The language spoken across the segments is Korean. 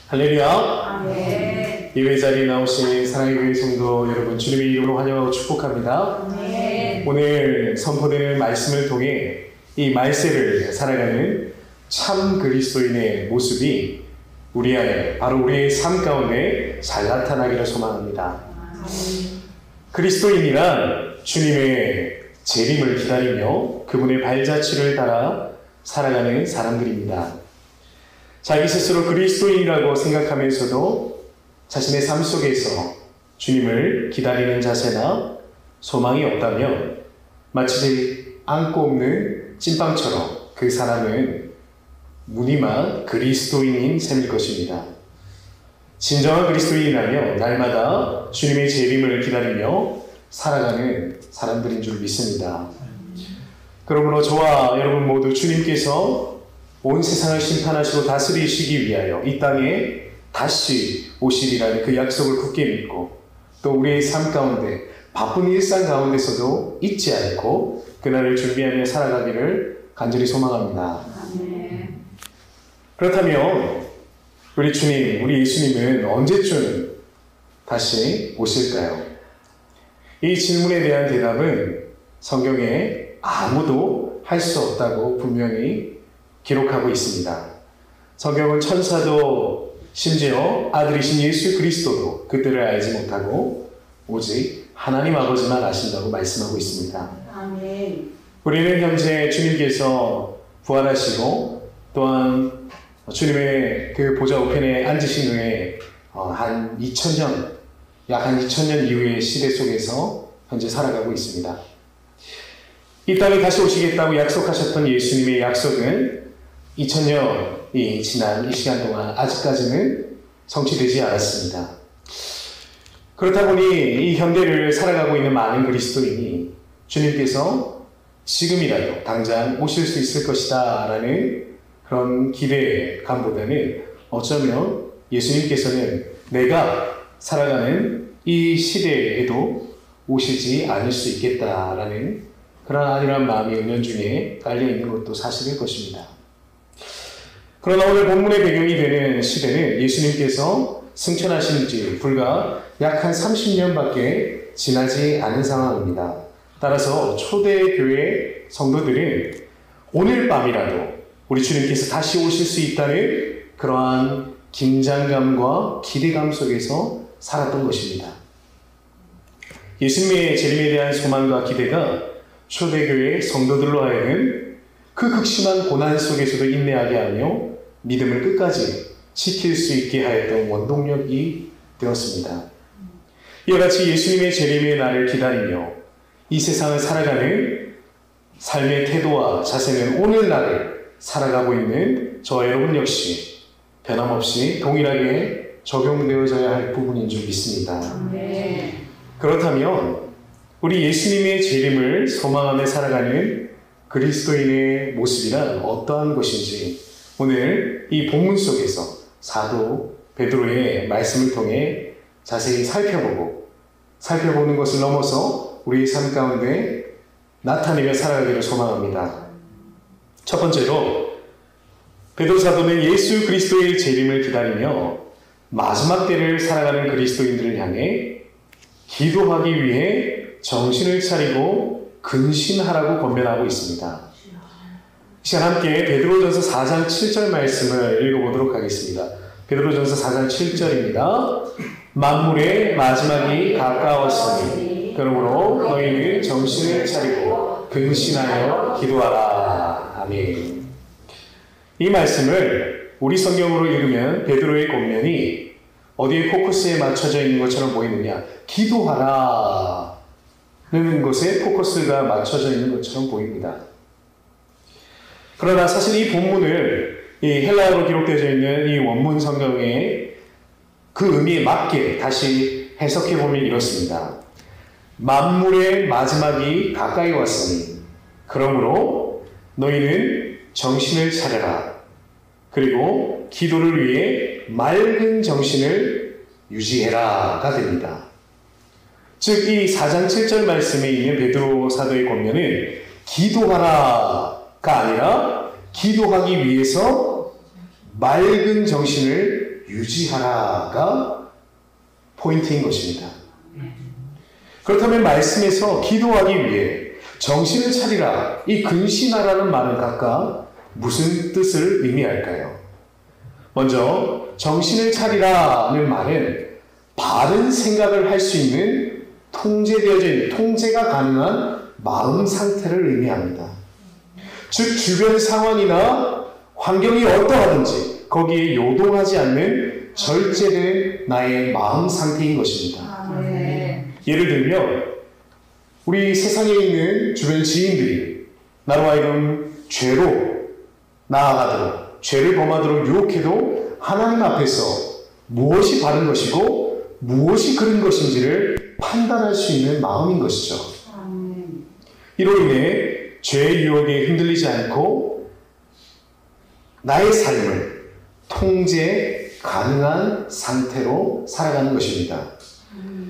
할렐루야. 아멘. 예배 자리에 나오신 사랑의 교회 성도 여러분, 주님의 이름으로 환영하고 축복합니다. 아멘. 오늘 선포되는 말씀을 통해 이 말세를 살아가는 참 그리스도인의 모습이 우리 안에, 바로 우리의 삶 가운데 잘 나타나기를 소망합니다. 그리스도인이란 주님의 재림을 기다리며 그분의 발자취를 따라 살아가는 사람들입니다. 자기 스스로 그리스도인이라고 생각하면서도 자신의 삶 속에서 주님을 기다리는 자세나 소망이 없다면 마치 안고 없는 찐빵처럼 그 사람은 무늬만 그리스도인인 셈일 것입니다. 진정한 그리스도인이라면 날마다 주님의 재림을 기다리며 살아가는 사람들인 줄 믿습니다. 그러므로 저와 여러분 모두 주님께서 온 세상을 심판하시고 다스리시기 위하여 이 땅에 다시 오시리라는 그 약속을 굳게 믿고 또 우리의 삶 가운데 바쁜 일상 가운데서도 잊지 않고 그날을 준비하며 살아가기를 간절히 소망합니다. 아멘. 그렇다면 우리 주님, 우리 예수님은 언제쯤 다시 오실까요? 이 질문에 대한 대답은 성경에 아무도 할 수 없다고 분명히 기록하고 있습니다. 성경은 천사도 심지어 아들이신 예수 그리스도도 그때를 알지 못하고 오직 하나님 아버지만 아신다고 말씀하고 있습니다. 아멘. 우리는 현재 주님께서 부활하시고 또한 주님의 그 보좌 우편에 앉으신 후에 한 2000년, 약 한 2000년 이후의 시대 속에서 현재 살아가고 있습니다. 이 땅에 다시 오시겠다고 약속하셨던 예수님의 약속은 2000년이 지난 이 시간 동안 아직까지는 성취되지 않았습니다. 그렇다 보니 이 현대를 살아가고 있는 많은 그리스도인이 주님께서 지금이라도 당장 오실 수 있을 것이다 라는 그런 기대감보다는 어쩌면 예수님께서는 내가 살아가는 이 시대에도 오시지 않을 수 있겠다라는 그런 안일한 마음이 은연중에 깔려있는 것도 사실일 것입니다. 그러나 오늘 본문의 배경이 되는 시대는 예수님께서 승천하신 지 불과 약 한 30년밖에 지나지 않은 상황입니다. 따라서 초대교회 성도들은 오늘 밤이라도 우리 주님께서 다시 오실 수 있다는 그러한 긴장감과 기대감 속에서 살았던 것입니다. 예수님의 재림에 대한 소망과 기대가 초대교회 성도들로 하여금 그 극심한 고난 속에서도 인내하게 하며 믿음을 끝까지 지킬 수 있게 하였던 원동력이 되었습니다. 이와 같이 예수님의 재림의 날을 기다리며 이 세상을 살아가는 삶의 태도와 자세는 오늘날을 살아가고 있는 저와 여러분 역시 변함없이 동일하게 적용되어져야 할 부분인 줄 믿습니다. 네. 그렇다면 우리 예수님의 재림을 소망하며 살아가는 그리스도인의 모습이란 어떠한 것인지 오늘 이 본문 속에서 사도 베드로의 말씀을 통해 자세히 살펴보는 것을 넘어서 우리의 삶 가운데 나타내며 살아가기를 소망합니다. 첫 번째로 베드로 사도는 예수 그리스도의 재림을 기다리며 마지막 때를 살아가는 그리스도인들을 향해 기도하기 위해 정신을 차리고 근신하라고 권면하고 있습니다. 이 시간 함께 베드로전서 4장 7절 말씀을 읽어보도록 하겠습니다. 베드로전서 4장 7절입니다. 만물의 마지막이 가까웠으니 그러므로 너희는 정신을 차리고 근신하여 기도하라. 아멘. 이 말씀을 우리 성경으로 읽으면 베드로의 권면이 어디에 포커스에 맞춰져 있는 것처럼 보이느냐? 기도하라 는 것에 포커스가 맞춰져 있는 것처럼 보입니다. 그러나 사실 이 본문을 이 헬라어로 기록되어 있는 이 원문 성경의 그 의미에 맞게 다시 해석해 보면 이렇습니다. 만물의 마지막이 가까이 왔으니 그러므로 너희는 정신을 차려라. 그리고 기도를 위해 맑은 정신을 유지해라가 됩니다. 즉 이 4장 7절 말씀에 있는 베드로 사도의 권면은 기도하라가 아니라 기도하기 위해서 맑은 정신을 유지하라가 포인트인 것입니다. 그렇다면 말씀에서 기도하기 위해 정신을 차리라, 이 근신하라는 말은 각각 무슨 뜻을 의미할까요? 먼저 정신을 차리라는 말은 바른 생각을 할 수 있는 통제되어져 있는, 통제가 가능한 마음 상태를 의미합니다. 즉 주변 상황이나 환경이 어떠하든지 거기에 요동하지 않는 절제된 나의 마음 상태인 것입니다. 아멘. 예를 들면 우리 세상에 있는 주변 지인들이 나로 하여금 죄로 나아가도록, 죄를 범하도록 유혹해도 하나님 앞에서 무엇이 바른 것이고 무엇이 그른 것인지를 판단할 수 있는 마음인 것이죠. 아멘. 이로 인해 죄의 유혹에 흔들리지 않고 나의 삶을 통제 가능한 상태로 살아가는 것입니다.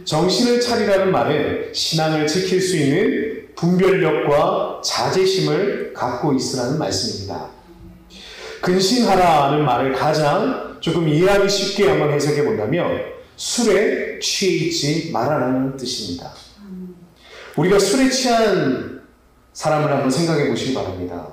정신을 차리라는 말은 신앙을 지킬 수 있는 분별력과 자제심을 갖고 있으라는 말씀입니다. 근신하라는 말을 가장 조금 이해하기 쉽게 한번 해석해 본다면 술에 취해 있지 말아라는 뜻입니다. 우리가 술에 취한 사람을 한번 생각해 보시기 바랍니다.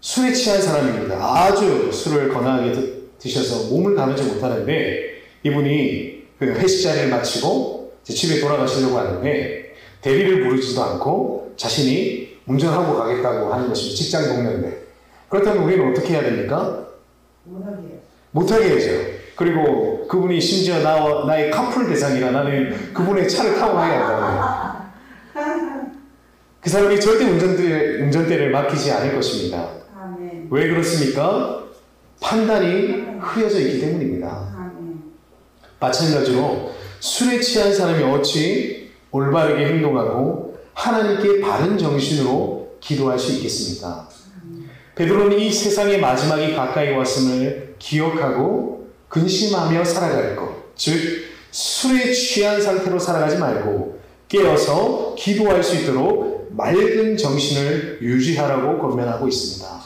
술에 취한 사람입니다. 아주 술을 거나하게 드셔서 몸을 가누지 못하는데 이분이 그 회식 자리를 마치고 집에 돌아가시려고 하는데 대리를 부르지도 않고 자신이 운전하고 가겠다고 하는 것입니다. 직장 동료인데. 그렇다면 우리는 어떻게 해야 됩니까? 못하게 해야죠. 그리고 그분이 심지어 나의 카풀 대상이라 나는 그분의 차를 타고 가야 한다면 그 사람이 절대 운전대를 맡기지 않을 것입니다. 아멘. 왜 그렇습니까? 판단이 흐려져 있기 때문입니다. 아멘. 마찬가지로 술에 취한 사람이 어찌 올바르게 행동하고 하나님께 바른 정신으로 기도할 수 있겠습니까? 베드로는 이 세상의 마지막이 가까이 왔음을 기억하고 근심하며 살아갈 것, 즉 술에 취한 상태로 살아가지 말고 깨어서 기도할 수 있도록 맑은 정신을 유지하라고 권면하고 있습니다.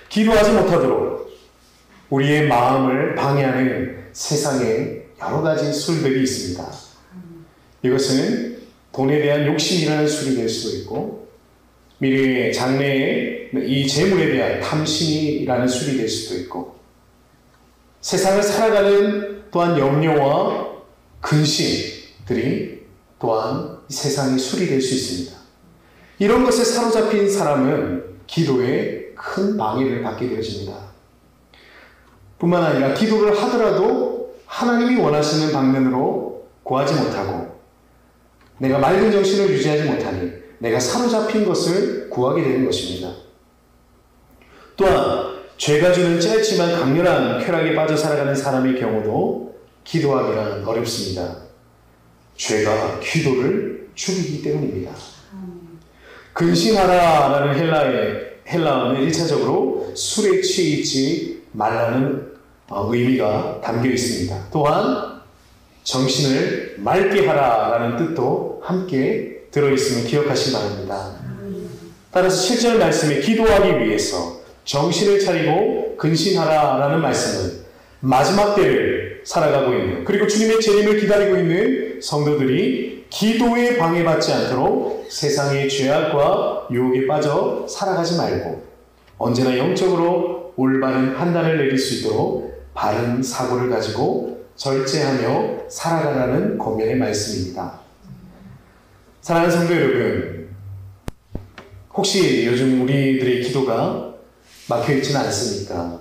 기도하지 못하도록 우리의 마음을 방해하는 세상에 여러 가지 술들이 있습니다. 이것은 돈에 대한 욕심이라는 술이 될 수도 있고 미래의 장래의 이 재물에 대한 탐심이라는 술이 될 수도 있고 세상을 살아가는 또한 염려와 근심들이 또한 세상의 술이 될 수 있습니다. 이런 것에 사로잡힌 사람은 기도에 큰 방해를 받게 되어집니다. 뿐만 아니라 기도를 하더라도 하나님이 원하시는 방면으로 구하지 못하고 내가 맑은 정신을 유지하지 못하니 내가 사로잡힌 것을 구하게 되는 것입니다. 또한 죄가 주는 짧지만 강렬한 쾌락에 빠져 살아가는 사람의 경우도 기도하기란 어렵습니다. 죄가 기도를 죽이기 때문입니다. 근신하라라는 헬라어는 1차적으로 술에 취해 있지 말라는 의미가 담겨 있습니다. 또한 정신을 맑게 하라라는 뜻도 함께 들어있음을 기억하시기 바랍니다. 따라서 7절 말씀에 기도하기 위해서 정신을 차리고 근신하라라는 말씀은 마지막 때를 살아가고 있는 그리고 주님의 재림을 기다리고 있는 성도들이 기도에 방해받지 않도록 세상의 죄악과 유혹에 빠져 살아가지 말고 언제나 영적으로 올바른 판단을 내릴 수 있도록 바른 사고를 가지고 절제하며 살아가라는 권면의 말씀입니다. 사랑하는 성도 여러분, 혹시 요즘 우리들의 기도가 막혀있지는 않습니까?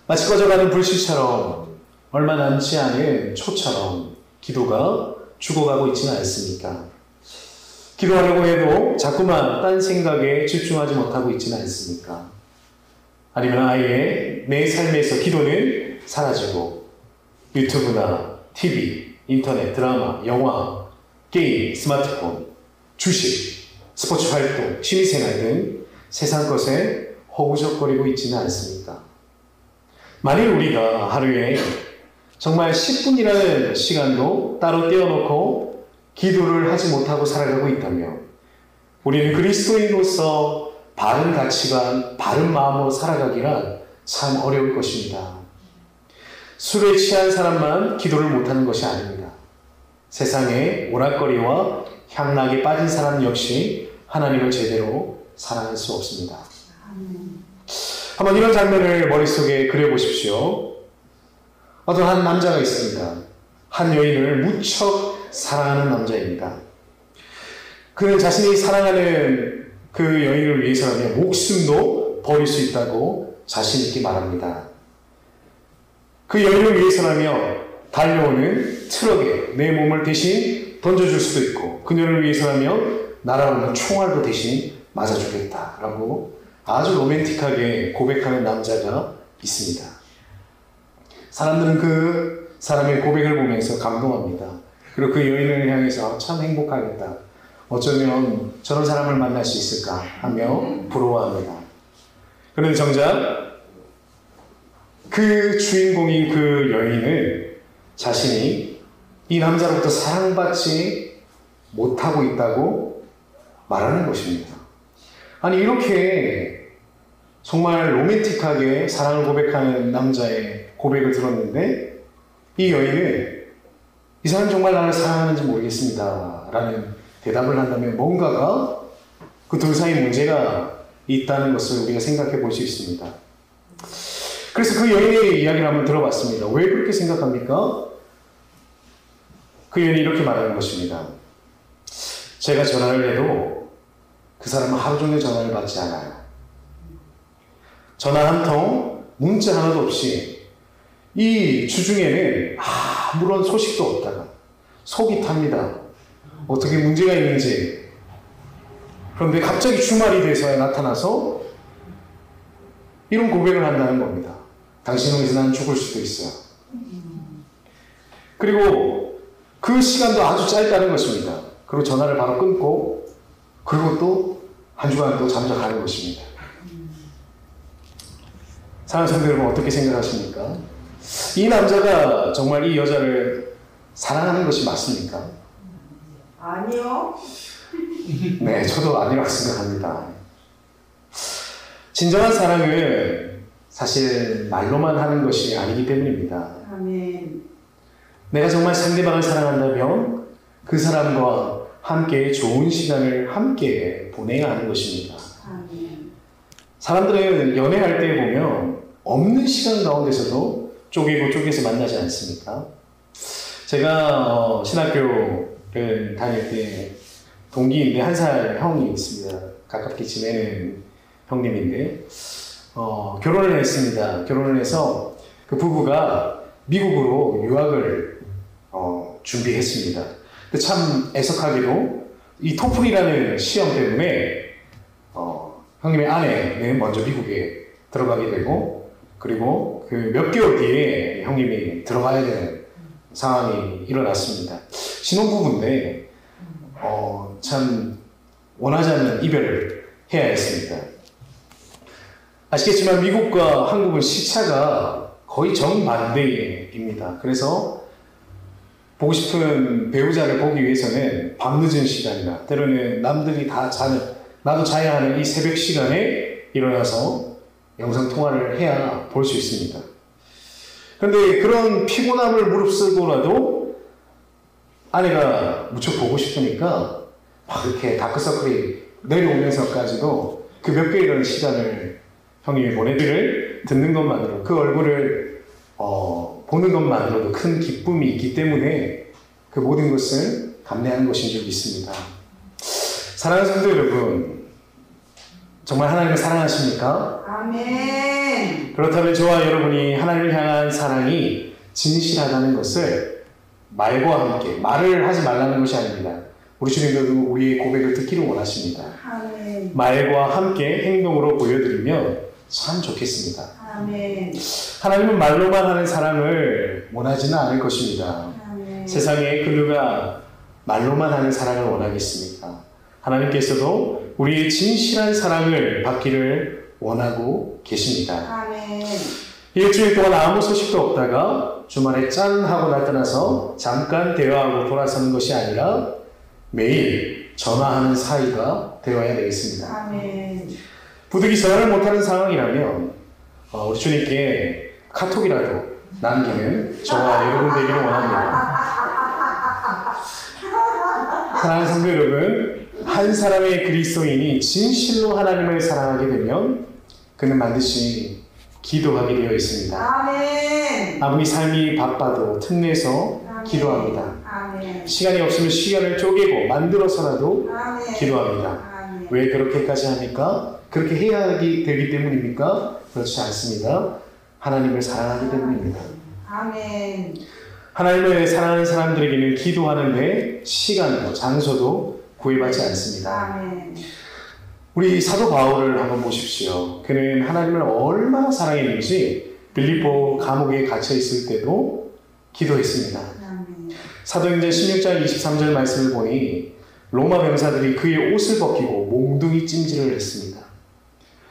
마치 꺼져가는 불씨처럼 얼마 남지 않은 초처럼 기도가 죽어가고 있지는 않습니까? 기도하려고 해도 자꾸만 딴 생각에 집중하지 못하고 있지는 않습니까? 아니면 아예 내 삶에서 기도는 사라지고 유튜브나 TV, 인터넷, 드라마, 영화, 게임, 스마트폰, 주식, 스포츠 활동, 취미생활 등 세상 것에 허우적거리고 있지는 않습니까? 만일 우리가 하루에 정말 10분이라는 시간도 따로 떼어놓고 기도를 하지 못하고 살아가고 있다면 우리는 그리스도인으로서 바른 가치관, 바른 마음으로 살아가기란 참 어려울 것입니다. 술에 취한 사람만 기도를 못하는 것이 아닙니다. 세상에 오락거리와 향락에 빠진 사람 역시 하나님을 제대로 사랑할 수 없습니다. 아멘. 한번 이런 장면을 머릿속에 그려보십시오. 어떤 한 남자가 있습니다. 한 여인을 무척 사랑하는 남자입니다. 그는 자신이 사랑하는 그 여인을 위해서라면 목숨도 버릴 수 있다고 자신 있게 말합니다. 그 여인을 위해서라면 달려오는 트럭에 내 몸을 대신 던져줄 수도 있고, 그녀를 위해서라면 날아오는 총알도 대신 맞아주겠다라고 아주 로맨틱하게 고백하는 남자가 있습니다. 사람들은 그 사람의 고백을 보면서 감동합니다. 그리고 그 여인을 향해서 참 행복하겠다, 어쩌면 저런 사람을 만날 수 있을까 하며 부러워합니다. 그런데 정작 그 주인공인 그 여인은 자신이 이 남자로부터 사랑받지 못하고 있다고 말하는 것입니다. 아니, 이렇게 정말 로맨틱하게 사랑을 고백하는 남자의 고백을 들었는데 이 여인은 이 사람 정말 나를 사랑하는지 모르겠습니다 라는 대답을 한다면 뭔가가 그 둘 사이 문제가 있다는 것을 우리가 생각해 볼 수 있습니다. 그래서 그 여인의 이야기를 한번 들어봤습니다. 왜 그렇게 생각합니까? 그 여인이 이렇게 말하는 것입니다. 제가 전화를 해도 그 사람은 하루 종일 전화를 받지 않아요. 전화 한 통, 문자 하나도 없이 이 주중에는 아무런 소식도 없다가 속이 탑니다. 어떻게 문제가 있는지. 그런데 갑자기 주말이 돼서야 나타나서 이런 고백을 한다는 겁니다. 당신을 위해서 난 죽을 수도 있어요. 그리고 그 시간도 아주 짧다는 것입니다. 그리고 전화를 바로 끊고 그리고 또 한 주간 또 잠적하는 것입니다. 사랑하는 성도 여러분, 어떻게 생각하십니까? 이 남자가 정말 이 여자를 사랑하는 것이 맞습니까? 아니요. 네, 저도 아니라고 생각합니다. 진정한 사랑은 사실 말로만 하는 것이 아니기 때문입니다. 아멘. 내가 정말 상대방을 사랑한다면 그 사람과 함께 좋은 시간을 함께 보내야 하는 것입니다. 아멘. 사람들은 연애할 때 보면 없는 시간 가운데서도 쪼개고 쪼개서 만나지 않습니까? 제가 신학교를 다닐 때 동기인데 1살 형이 있습니다. 가깝게 지내는 형님인데 결혼을 했습니다. 결혼을 해서 그 부부가 미국으로 유학을 준비했습니다. 근데 참 애석하게도 이 토플이라는 시험 때문에 형님의 아내는 먼저 미국에 들어가게 되고, 그리고 그 몇 개월 뒤에 형님이 들어가야 되는 상황이 일어났습니다. 신혼부부인데 참 원하지 않는 이별을 해야 했습니다. 아시겠지만 미국과 한국은 시차가 거의 정반대입니다. 그래서 보고 싶은 배우자를 보기 위해서는 밤늦은 시간이나 때로는 남들이 다 자는, 나도 자야 하는 이 새벽 시간에 일어나서 영상통화를 해야 볼 수 있습니다. 그런데 그런 피곤함을 무릅쓰고라도 아내가 무척 보고 싶으니까 막 이렇게 다크서클이 내려오면서까지도 그 몇 개의 시간을 형님이 보내기를 듣는 것만으로, 그 얼굴을 보는 것만으로도 큰 기쁨이 있기 때문에 그 모든 것을 감내하는 것인 줄 믿습니다. 사랑하는 성도 여러분, 정말 하나님을 사랑하십니까? 아멘. 그렇다면 저와 여러분이 하나님을 향한 사랑이 진실하다는 것을 말과 함께, 말을 하지 말라는 것이 아닙니다. 우리 주님도 우리의 고백을 듣기를 원하십니다. 아멘. 말과 함께 행동으로 보여드리면 참 좋겠습니다. 아멘. 하나님은 말로만 하는 사랑을 원하지는 않을 것입니다. 아멘. 세상에 그 누가 말로만 하는 사랑을 원하겠습니까? 하나님께서도 우리의 진실한 사랑을 받기를 원하고 계십니다. 아멘. 일주일 동안 아무 소식도 없다가 주말에 짠 하고 나타나서 잠깐 대화하고 돌아서는 것이 아니라 매일 전화하는 사이가 되어야 되겠습니다. 아멘. 부득이 전화를 못하는 상황이라면 우리 주님께 카톡이라도 남기는 저와 여러분 되기를 원합니다. 사랑하는 성도 여러분, 한 사람의 그리스도인이 진실로 하나님을 사랑하게 되면 그는 반드시 기도하게 되어 있습니다. 아멘. 아무리 삶이 바빠도 틈내서 기도합니다. 아멘. 시간이 없으면 시간을 쪼개고 만들어서라도 아멘. 기도합니다. 아멘. 왜 그렇게까지 합니까? 그렇게 해야 되기 때문입니까? 그렇지 않습니다. 하나님을 사랑하기 때문입니다. 아멘. 하나님을 사랑하는 사람들에게는 기도하는데 시간도 장소도 구애받지 않습니다. 아멘. 우리 사도 바울을 한번 보십시오. 그는 하나님을 얼마나 사랑했는지 빌립보 감옥에 갇혀 있을 때도 기도했습니다. 아멘. 사도행전 16장 23절 말씀을 보니 로마 병사들이 그의 옷을 벗기고 몽둥이 찜질을 했습니다.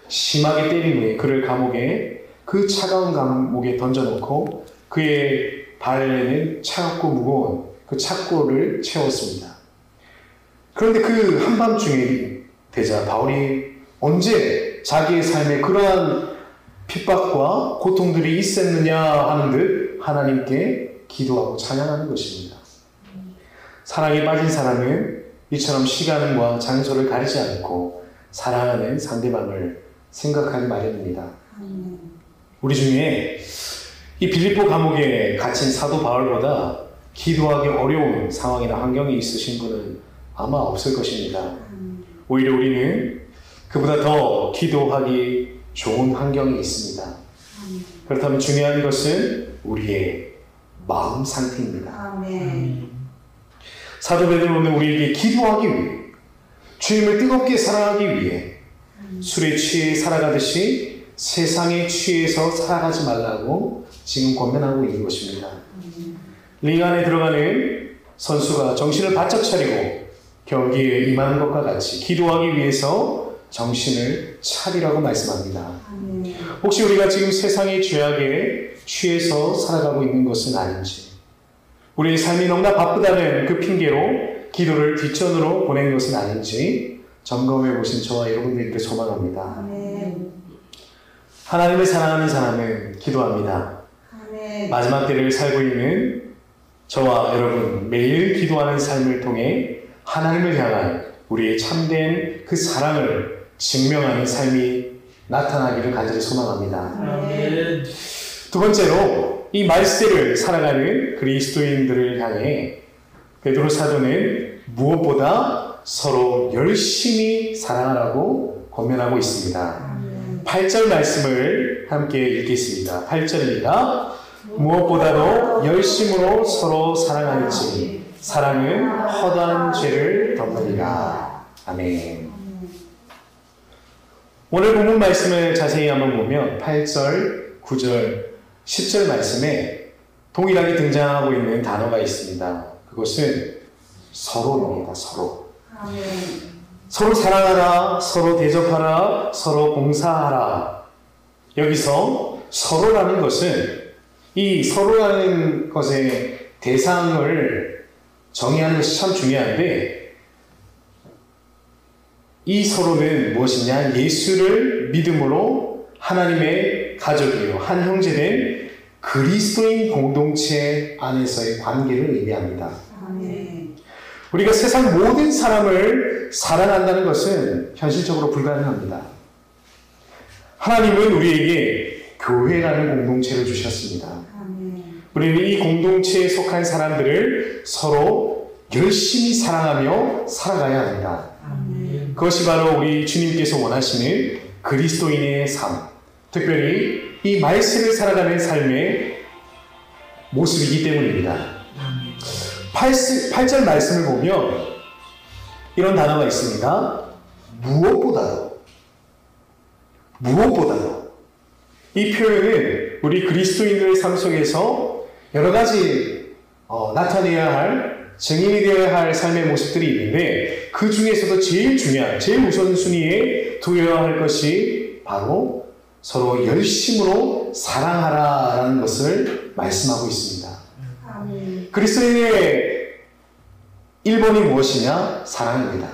심하게 때린 후에 그를 감옥에 그 차가운 감옥에 던져놓고 그의 발에는 차갑고 무거운 그 착고를 채웠습니다. 그런데 그 한밤중에 되자 바울이 언제 자기의 삶에 그러한 핍박과 고통들이 있었느냐 하는 듯 하나님께 기도하고 찬양하는 것입니다. 사랑에 빠진 사람은 이처럼 시간과 장소를 가리지 않고 사랑하는 상대방을 생각하기 마련입니다. 아멘. 우리 중에 이 빌립보 감옥에 갇힌 사도 바울보다 기도하기 어려운 상황이나 환경이 있으신 분은 아마 없을 것입니다. 오히려 우리는 그보다 더 기도하기 좋은 환경이 있습니다. 그렇다면 중요한 것은 우리의 마음 상태입니다. 아멘. 사도 베드로는 우리에게 기도하기 위해, 주님을 뜨겁게 사랑하기 위해 술에 취해 살아가듯이 세상에 취해서 살아가지 말라고 지금 권면하고 있는 것입니다. 링 안에 들어가는 선수가 정신을 바짝 차리고 경기에 임하는 것과 같이 기도하기 위해서 정신을 차리라고 말씀합니다. 아멘. 혹시 우리가 지금 세상의 죄악에 취해서 살아가고 있는 것은 아닌지, 우리의 삶이 너무나 바쁘다는 그 핑계로 기도를 뒷전으로 보낸 것은 아닌지 점검해 보신 저와 여러분들께 소망합니다. 아멘. 하나님을 사랑하는 사람은 기도합니다. 아멘. 마지막 때를 살고 있는 저와 여러분, 매일 기도하는 삶을 통해 하나님을 향한 우리의 참된 그 사랑을 증명하는 삶이 나타나기를 간절히 소망합니다. 아멘. 두 번째로 이 말세를 살아가는 그리스도인들을 향해 베드로 사도는 무엇보다 서로 열심히 사랑하라고 권면하고 있습니다. 8절 말씀을 함께 읽겠습니다. 8절입니다. 무엇보다도 열심으로 서로 사랑할지 사랑은 허다한 죄를 덮느니라. 아멘. 오늘 본문 말씀을 자세히 한번 보면 8절, 9절, 10절 말씀에 동일하게 등장하고 있는 단어가 있습니다. 그것은 서로입니다. 서로. 아멘. 서로 사랑하라, 서로 대접하라, 서로 봉사하라. 여기서 서로라는 것은 이 서로라는 것의 대상을 정의하는 것이 참 중요한데, 이 서로는 무엇이냐? 예수를 믿음으로 하나님의 가족이요, 한 형제된 그리스도인 공동체 안에서의 관계를 의미합니다. 아멘. 우리가 세상 모든 사람을 사랑한다는 것은 현실적으로 불가능합니다. 하나님은 우리에게 교회라는 공동체를 주셨습니다. 아멘. 우리는 이 공동체에 속한 사람들을 서로 열심히 사랑하며 살아가야 합니다. 아멘. 그것이 바로 우리 주님께서 원하시는 그리스도인의 삶, 특별히 이 말씀을 살아가는 삶의 모습이기 때문입니다. 8절 말씀을 보면 이런 단어가 있습니다. 무엇보다도. 이 표현은 우리 그리스도인들의 삶 속에서 여러 가지 나타내야 할, 증인이 되어야 할 삶의 모습들이 있는데, 그 중에서도 제일 중요한, 제일 우선순위에 두어야 할 것이 바로 서로 열심으로 사랑하라라는 것을 말씀하고 있습니다. 아멘. 그리스도인의 1번이 무엇이냐? 사랑입니다.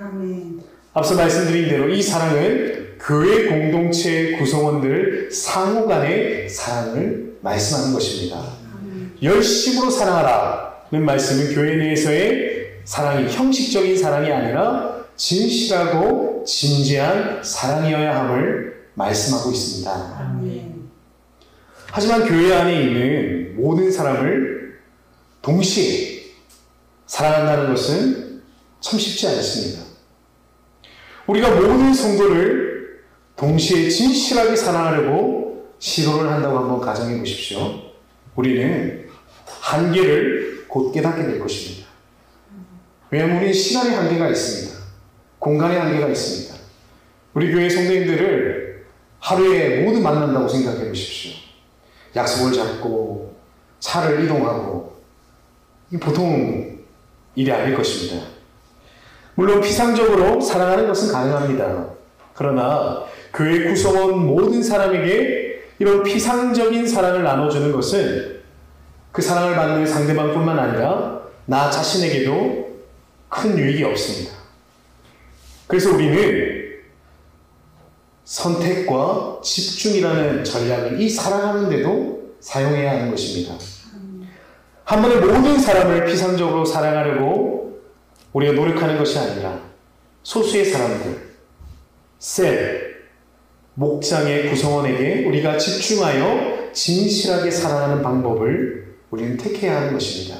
아멘. 앞서 말씀드린 대로 이 사랑은 교회 공동체 구성원들 상호 간의 사랑을 말씀하는 것입니다. 아멘. 열심으로 사랑하라는 말씀은 교회 내에서의 사랑이 형식적인 사랑이 아니라 진실하고 진지한 사랑이어야 함을 말씀하고 있습니다. 아멘. 하지만 교회 안에 있는 모든 사람을 동시에 사랑한다는 것은 참 쉽지 않습니다. 우리가 모든 성도를 동시에 진실하게 사랑하려고 시도를 한다고 한번 가정해 보십시오. 우리는 한계를 곧 깨닫게 될 것입니다. 왜냐하면 우리는 시간의 한계가 있습니다. 공간의 한계가 있습니다. 우리 교회 성도님들을 하루에 모두 만난다고 생각해 보십시오. 약속을 잡고 차를 이동하고 보통 일이 아닐 것입니다. 물론 피상적으로 사랑하는 것은 가능합니다. 그러나 교회 구성원 모든 사람에게 이런 피상적인 사랑을 나눠주는 것은 그 사랑을 받는 상대방뿐만 아니라 나 자신에게도 큰 유익이 없습니다. 그래서 우리는 선택과 집중이라는 전략을 이 사랑하는데도 사용해야 하는 것입니다. 한 번에 모든 사람을 피상적으로 사랑하려고 우리가 노력하는 것이 아니라 소수의 사람들, 셀, 목장의 구성원에게 우리가 집중하여 진실하게 사랑하는 방법을 우리는 택해야 하는 것입니다.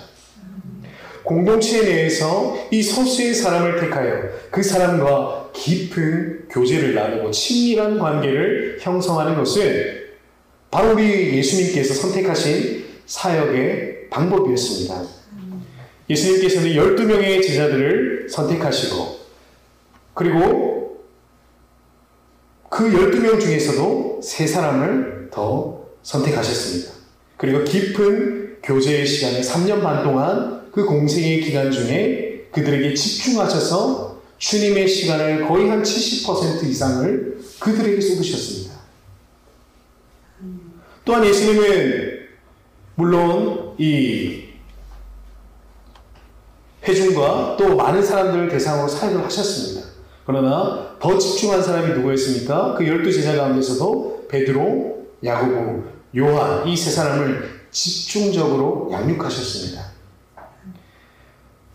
공동체 내에서 이 소수의 사람을 택하여 그 사람과 깊은 교제를 나누고 친밀한 관계를 형성하는 것은 바로 우리 예수님께서 선택하신 사역의 방법이었습니다. 예수님께서는 12명의 제자들을 선택하시고 그리고 그 12명 중에서도 3사람을 더 선택하셨습니다. 그리고 깊은 교제의 시간에 3년 반 동안 그 공생의 기간 중에 그들에게 집중하셔서 주님의 시간을 거의 한 70% 이상을 그들에게 쏟으셨습니다. 또한 예수님은 물론 이 회중과 또 많은 사람들을 대상으로 사역을 하셨습니다. 그러나 더 집중한 사람이 누구였습니까? 그 12제자 가운데서도 베드로, 야고보, 요한 이 3사람을 집중적으로 양육하셨습니다.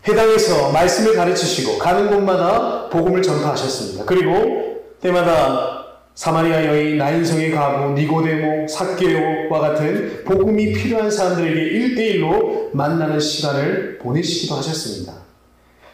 해당에서 말씀을 가르치시고 가는 곳마다 복음을 전파하셨습니다. 그리고 때마다 사마리아 여인, 나인성의 과부, 니고데모, 삭개오와 같은 복음이 필요한 사람들에게 1대1로 만나는 시간을 보내시기도 하셨습니다.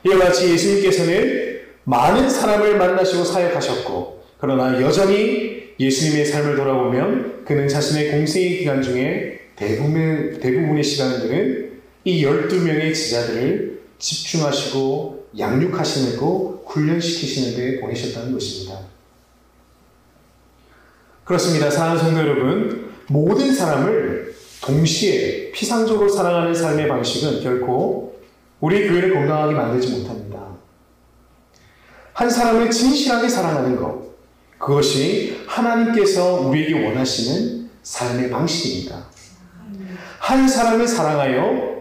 이와 같이 예수님께서는 많은 사람을 만나시고 사역하셨고 그러나 여전히 예수님의 삶을 돌아보면 그는 자신의 공생의 기간 중에 대부분의 시간들은 이 12명의 제자들을 집중하시고 양육하시고 훈련시키시는 데 보내셨다는 것입니다. 그렇습니다. 사랑하는 성도 여러분, 모든 사람을 동시에 피상적으로 사랑하는 삶의 방식은 결코 우리 교회를 건강하게 만들지 못합니다. 한 사람을 진실하게 사랑하는 것, 그것이 하나님께서 우리에게 원하시는 삶의 방식입니다. 한 사람을 사랑하여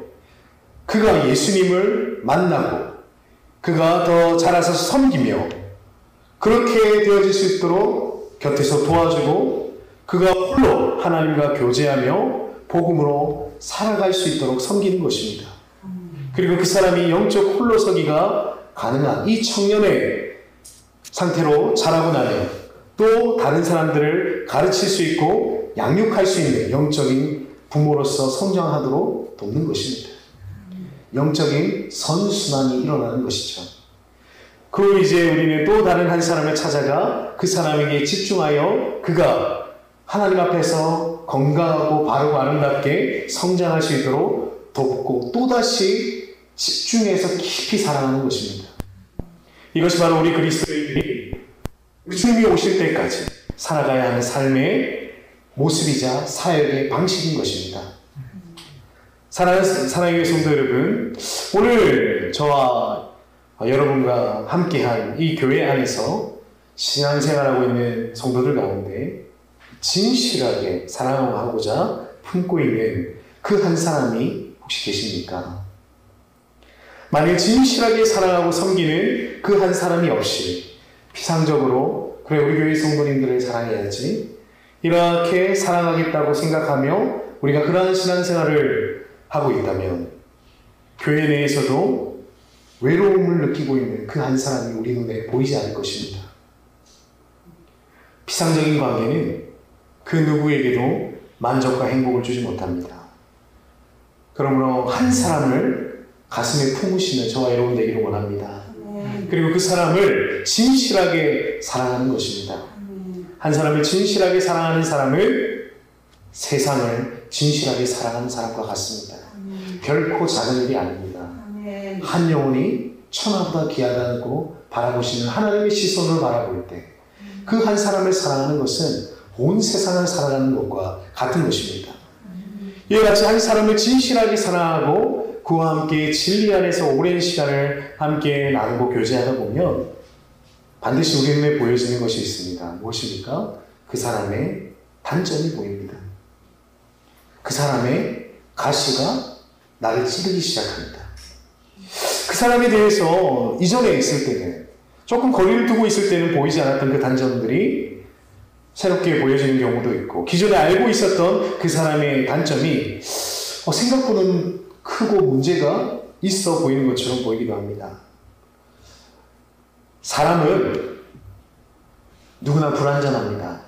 그가 예수님을 만나고 그가 더 자라서 섬기며 그렇게 되어질 수 있도록 곁에서 도와주고 그가 홀로 하나님과 교제하며 복음으로 살아갈 수 있도록 섬기는 것입니다. 그리고 그 사람이 영적 홀로서기가 가능한 이 청년의 상태로 자라고 나면 또 다른 사람들을 가르칠 수 있고 양육할 수 있는 영적인 부모로서 성장하도록 돕는 것입니다. 영적인 선순환이 일어나는 것이죠. 그 이제 우리는 또 다른 한 사람을 찾아가 그 사람에게 집중하여 그가 하나님 앞에서 건강하고 바르고 아름답게 성장할 수 있도록 돕고 또다시 집중해서 깊이 사랑하는 것입니다. 이것이 바로 우리 그리스도인들이 주님이 오실 때까지 살아가야 하는 삶의 모습이자 사역의 방식인 것입니다. 사랑하는 성도 여러분, 오늘 저와 여러분과 함께한 이 교회 안에서 신앙생활하고 있는 성도들 가운데 진실하게 사랑하고자 품고 있는 그 한 사람이 혹시 계십니까? 만일 진실하게 사랑하고 섬기는 그 한 사람이 없이 피상적으로 그래 우리 교회 성도님들을 사랑해야지 이렇게 사랑하겠다고 생각하며 우리가 그러한 신앙생활을 하고 있다면 교회 내에서도 외로움을 느끼고 있는 그 한 사람이 우리 눈에 보이지 않을 것입니다. 피상적인 관계는 그 누구에게도 만족과 행복을 주지 못합니다. 그러므로 한 사람을 가슴에 품으시는 저와 여러분 되기를 원합니다. 그리고 그 사람을 진실하게 사랑하는 것입니다. 한 사람을 진실하게 사랑하는 사람은 세상을 진실하게 사랑하는 사람과 같습니다. 결코 작은 일이 아닙니다. 한 영혼이 천하보다 귀하다고 바라보시는 하나님의 시선을 바라볼 때 그 한 사람을 사랑하는 것은 온 세상을 사랑하는 것과 같은 것입니다. 이와 같이 한 사람을 진실하게 사랑하고 그와 함께 진리 안에서 오랜 시간을 함께 나누고 교제하다 보면 반드시 우리 눈에 보여지는 것이 있습니다. 무엇입니까? 그 사람의 단점이 보입니다. 그 사람의 가시가 나를 찌르기 시작합니다. 그 사람에 대해서 이전에 있을 때는 조금 거리를 두고 있을 때는 보이지 않았던 그 단점들이 새롭게 보여지는 경우도 있고 기존에 알고 있었던 그 사람의 단점이 생각보다는 크고 문제가 있어 보이는 것처럼 보이기도 합니다. 사람은 누구나 불완전합니다.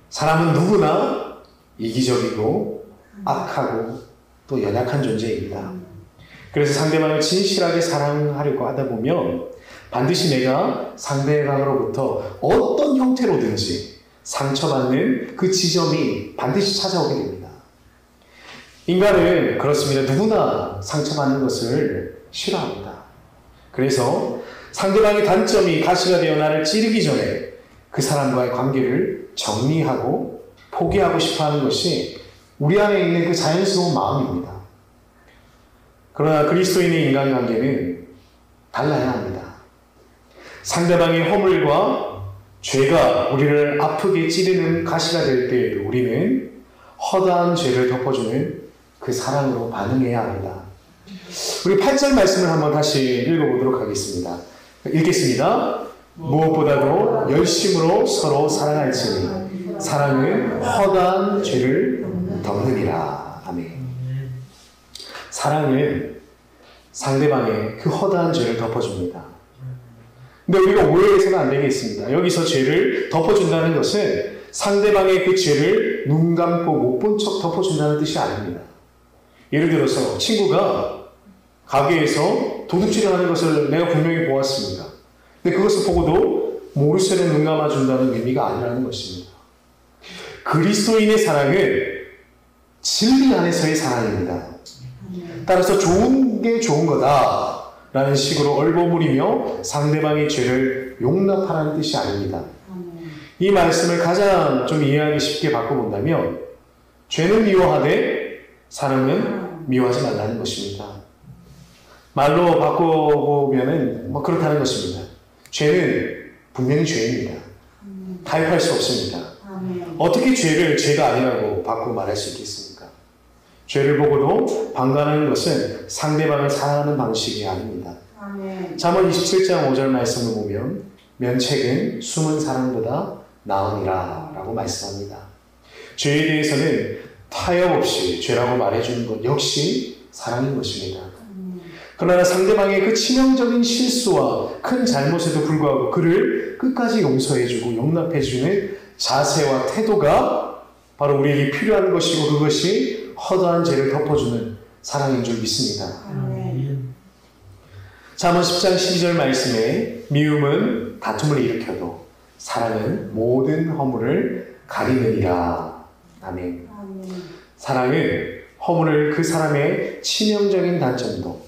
사람은 누구나 이기적이고 악하고 또 연약한 존재입니다. 그래서 상대방을 진실하게 사랑하려고 하다 보면 반드시 내가 상대방으로부터 어떤 형태로든지 상처받는 그 지점이 반드시 찾아오게 됩니다. 인간은 그렇습니다. 누구나 상처받는 것을 싫어합니다. 그래서 상대방의 단점이 가시가 되어 나를 찌르기 전에 그 사람과의 관계를 정리하고 포기하고 싶어하는 것이 우리 안에 있는 그 자연스러운 마음입니다. 그러나 그리스도인의 인간관계는 달라야 합니다. 상대방의 허물과 죄가 우리를 아프게 찌르는 가시가 될 때에도 우리는 허다한 죄를 덮어주는 그 사랑으로 반응해야 합니다. 우리 8절 말씀을 한번 다시 읽어보도록 하겠습니다. 읽겠습니다. 무엇보다도 열심으로 서로 사랑할지니 사랑은 허다한 죄를 덮느니라. 아멘. 사랑은 상대방의 그 허다한 죄를 덮어줍니다. 근데 우리가 오해해서는 안 되겠습니다. 여기서 죄를 덮어준다는 것은 상대방의 그 죄를 눈 감고 못 본 척 덮어준다는 뜻이 아닙니다. 예를 들어서 친구가 가게에서 도둑질을 하는 것을 내가 분명히 보았습니다. 근데 그것을 보고도 모르쇠로 눈 감아준다는 의미가 아니라는 것입니다. 그리스도인의 사랑은 진리 안에서의 사랑입니다. 따라서 좋은 게 좋은 거다 라는 식으로 얼버무리며 상대방의 죄를 용납하라는 뜻이 아닙니다. 이 말씀을 가장 좀 이해하기 쉽게 바꿔본다면 죄는 미워하되 사랑은 미워하지 말라는 것입니다. 말로 바꿔보면은 그렇다는 것입니다. 죄는 분명히 죄입니다. 타협할 수 없습니다. 어떻게 죄를 죄가 아니라고 바꾸고 말할 수 있겠습니까? 죄를 보고도 방관하는 것은 상대방을 사랑하는 방식이 아닙니다. 잠언 27장 5절 말씀을 보면 면책은 숨은 사랑보다 나으니라 라고 말씀합니다. 죄에 대해서는 타협 없이 죄라고 말해주는 것 역시 사랑인 것입니다. 그러나 상대방의 그 치명적인 실수와 큰 잘못에도 불구하고 그를 끝까지 용서해주고 용납해주는 자세와 태도가 바로 우리에게 필요한 것이고 그것이 허다한 죄를 덮어주는 사랑인 줄 믿습니다. 잠언 10장 12절 말씀에 미움은 다툼을 일으켜도 사랑은 모든 허물을 가리느니라. 아멘. 사랑은 허물을 그 사람의 치명적인 단점도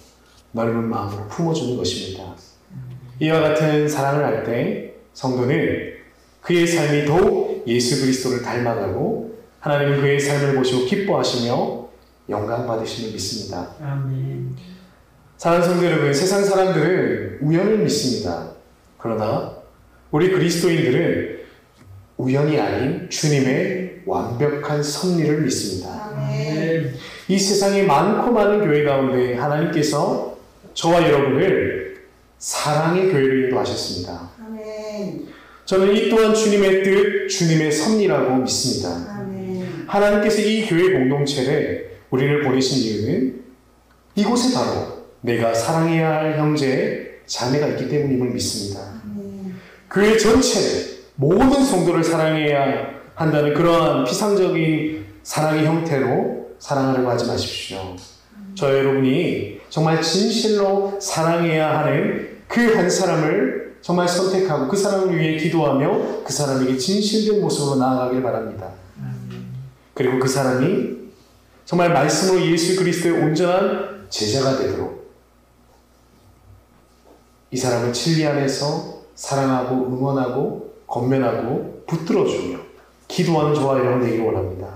넓은 마음으로 품어주는 것입니다. 이와 같은 사랑을 할 때 성도는 그의 삶이 더욱 예수 그리스도를 닮아가고 하나님은 그의 삶을 보시고 기뻐하시며 영광 받으심을 믿습니다. 아멘. 사랑하는 성도 여러분, 세상 사람들은 우연을 믿습니다. 그러나 우리 그리스도인들은 우연이 아닌 주님의 완벽한 섭리를 믿습니다. 아멘. 이 세상에 많고 많은 교회 가운데 하나님께서 저와 여러분을 사랑의 교회로 인도하셨습니다. 아멘. 저는 이 또한 주님의 뜻, 주님의 섭리라고 믿습니다. 아멘. 하나님께서 이 교회 공동체를 우리를 보내신 이유는 이곳에 바로 내가 사랑해야 할 형제, 자매가 있기 때문임을 믿습니다. 교회 전체를, 모든 성도를 사랑해야 한다는 그러한 피상적인 사랑의 형태로 사랑하려고 하지 마십시오. 저 여러분이 정말 진실로 사랑해야 하는 그 한 사람을 정말 선택하고 그 사람을 위해 기도하며 그 사람에게 진실된 모습으로 나아가길 바랍니다. 그리고 그 사람이 정말 말씀으로 예수 그리스도의 온전한 제자가 되도록 이 사람을 진리 안에서 사랑하고 응원하고 건면하고 붙들어주며 기도하는 저와 여러분 되기를 원합니다.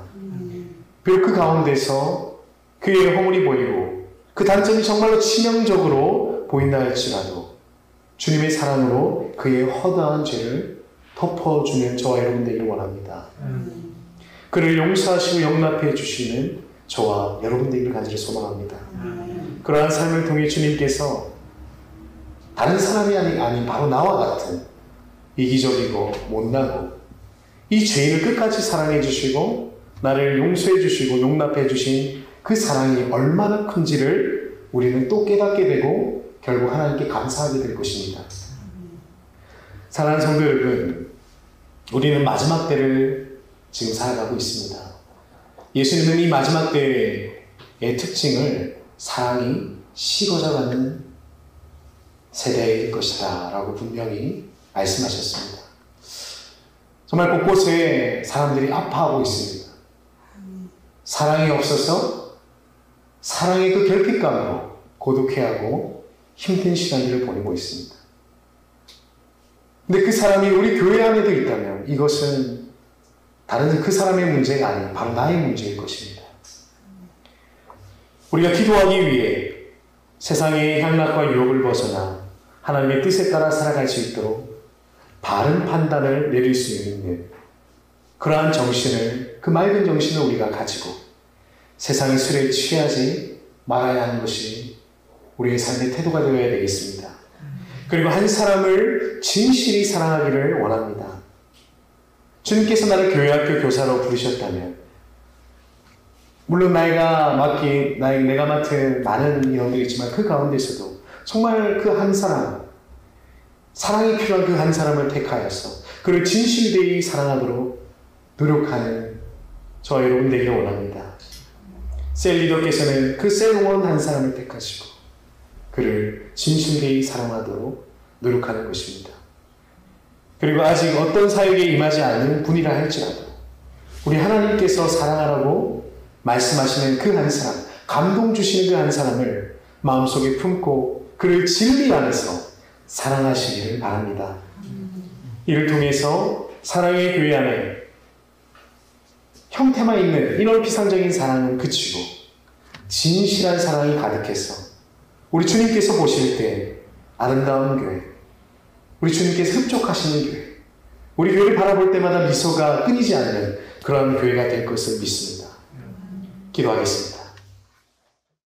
비록 그 가운데서 그의 허물이 보이고 그 단점이 정말로 치명적으로 보인다 할지라도 주님의 사랑으로 그의 허다한 죄를 덮어주는 저와 여러분 되기를 원합니다. 그를 용서하시고 용납해 주시는 저와 여러분 되기를 간절히 소망합니다. 그러한 삶을 통해 주님께서 다른 사람이 아닌 바로 나와 같은 이기적이고 못나고 이 죄인을 끝까지 사랑해 주시고 나를 용서해 주시고 용납해 주신 그 사랑이 얼마나 큰지를 우리는 또 깨닫게 되고 결국 하나님께 감사하게 될 것입니다. 사랑하는 성도 여러분, 우리는 마지막 때를 지금 살아가고 있습니다. 예수님은 이 마지막 때의 특징을 사랑이 식어져가는 세대일 것이다 라고 분명히 말씀하셨습니다. 정말 곳곳에 사람들이 아파하고 있습니다. 사랑이 없어서 사랑의 그 결핍감으로 고독해하고 힘든 시간들을 보내고 있습니다. 근데 그 사람이 우리 교회 안에도 있다면 이것은 다른 그 사람의 문제가 아닌 바로 나의 문제일 것입니다. 우리가 기도하기 위해 세상의 향락과 유혹을 벗어나 하나님의 뜻에 따라 살아갈 수 있도록 바른 판단을 내릴 수 있는 그러한 정신을, 그 맑은 정신을 우리가 가지고 세상의 술에 취하지 말아야 하는 것이 우리의 삶의 태도가 되어야 되겠습니다. 그리고 한 사람을 진실히 사랑하기를 원합니다. 주님께서 나를 교회학교 교사로 부르셨다면 물론 내가 맡은 많은 인원들이 있지만 그 가운데서도 정말 그 한 사람, 사랑이 필요한 그 한 사람을 택하여서 그를 진실되이 사랑하도록 노력하는 저와 여러분 되기를 원합니다. 셀 리더께서는 그 셀원 한 사람을 택하시고 그를 진실되이 사랑하도록 노력하는 것입니다. 그리고 아직 어떤 사역에 임하지 않은 분이라 할지라도 우리 하나님께서 사랑하라고 말씀하시는 그 한 사람, 감동 주시는 그 한 사람을 마음속에 품고 그를 진리 안에서 사랑하시기를 바랍니다. 이를 통해서 사랑의 교회 안에 형태만 있는 이런 피상적인 사랑은 그치고 진실한 사랑이 가득해서 우리 주님께서 보실 때 아름다운 교회, 우리 주님께서 흡족하시는 교회, 우리 교회를 바라볼 때마다 미소가 끊이지 않는 그런 교회가 될 것을 믿습니다. 기도하겠습니다.